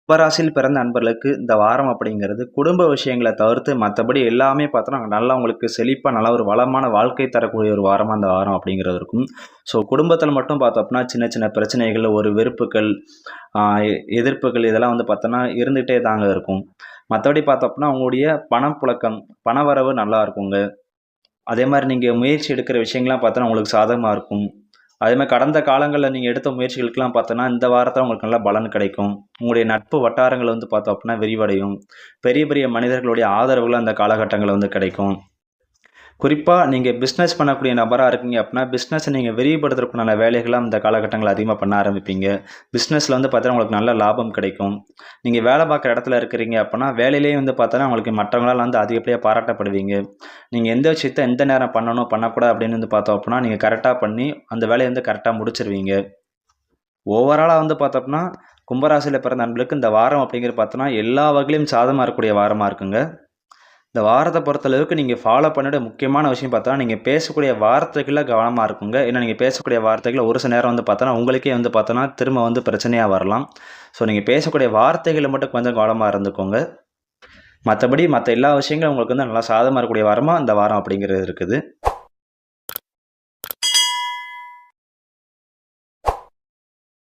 கும்பராசியில் பிறந்த நண்பர்களுக்கு இந்த வாரம் அப்படிங்கிறது குடும்ப விஷயங்களை தவிர்த்து மற்றபடி எல்லாமே பார்த்தோன்னா நல்லா உங்களுக்கு செழிப்பாக நல்ல ஒரு வளமான வாழ்க்கை தரக்கூடிய ஒரு வாரமாக அந்த வாரம் அப்படிங்கிறது இருக்கும். ஸோ குடும்பத்தில் மட்டும் பார்த்தோம் அப்படின்னா சின்ன சின்ன பிரச்சனைகள், ஒரு வெறுப்புகள், எதிர்ப்புகள் இதெல்லாம் வந்து பார்த்தோன்னா இருந்துகிட்டே தாங்க இருக்கும். மற்றபடி பார்த்தோம் அப்படின்னா உங்களுடைய பணப்புழக்கம், பணவரவு நல்லா இருக்குங்க. அதே மாதிரி நீங்கள் முயற்சி எடுக்கிற விஷயங்கள்லாம் பார்த்தோன்னா உங்களுக்கு சாதகமாக இருக்கும். அதேமாதிரி கடந்த காலங்களில் நீங்கள் எடுத்த முயற்சிகளுக்கெல்லாம் பார்த்தோன்னா இந்த வாரத்தில் உங்களுக்கு நல்ல பலன் கிடைக்கும். உங்களுடைய நட்பு வட்டாரங்கள் வந்து பார்த்தோம் அப்படின்னா விரிவடையும். பெரிய பெரிய மனிதர்களுடைய ஆதரவுகள் அந்த காலகட்டங்களில் வந்து கிடைக்கும். குறிப்பாக நீங்கள் பிஸ்னஸ் பண்ணக்கூடிய நபராக இருக்கீங்க அப்படின்னா பிஸ்னஸை நீங்கள் விரிவுபடுத்துறதுக்குண்டான வேலைகளை அந்த காலகட்டங்களில் அதிகமாக பண்ண ஆரம்பிப்பீங்க. பிஸ்னஸில் வந்து பார்த்தோன்னா உங்களுக்கு நல்ல லாபம் கிடைக்கும். நீங்கள் வேலை பார்க்குற இடத்துல இருக்கிறீங்க அப்படின்னா வேலையிலேயே வந்து பார்த்தோன்னா உங்களுக்கு மற்றவங்களால் வந்து அதிகப்படியாக பாராட்டப்படுவீங்க. நீங்கள் எந்த விஷயத்த எந்த நேரம் பண்ணணும் பண்ணக்கூடாது அப்படின்னு வந்து பார்த்தோம் அப்படின்னா நீங்கள் கரெக்டாக பண்ணி அந்த வேலையை வந்து கரெக்டாக முடிச்சிருவீங்க. ஓவராலாக வந்து பார்த்தோம் அப்படின்னா கும்பராசியில் பிறந்த நண்பர்களுக்கு இந்த வாரம் அப்படிங்கிறது பார்த்தோன்னா எல்லா வகையிலும் சாதகமாக இருக்கக்கூடிய வாரமாக இருக்குங்க. இந்த வாரத்தை பொறுத்தளவுக்கு நீங்கள் ஃபாலோ பண்ணிட முக்கியமான விஷயம் பார்த்தோன்னா நீங்கள் பேசக்கூடிய வார்த்தைகளில் கவனமாக இருக்குங்க. ஏன்னா நீங்கள் பேசக்கூடிய வார்த்தைகள் ஒரு சில நேரம் வந்து பார்த்தோன்னா உங்களுக்கே வந்து பார்த்தோன்னா திரும்ப வந்து பிரச்சனையாக வரலாம். ஸோ நீங்கள் பேசக்கூடிய வார்த்தைகளை மட்டும் கொஞ்சம் கவனமாக இருந்துக்கோங்க. மற்றபடி மற்ற எல்லா விஷயங்களும் உங்களுக்கு வந்து நல்லா சாதகமாக இருக்கக்கூடிய வாரமாக இந்த வாரம் அப்படிங்கிறது இருக்குது.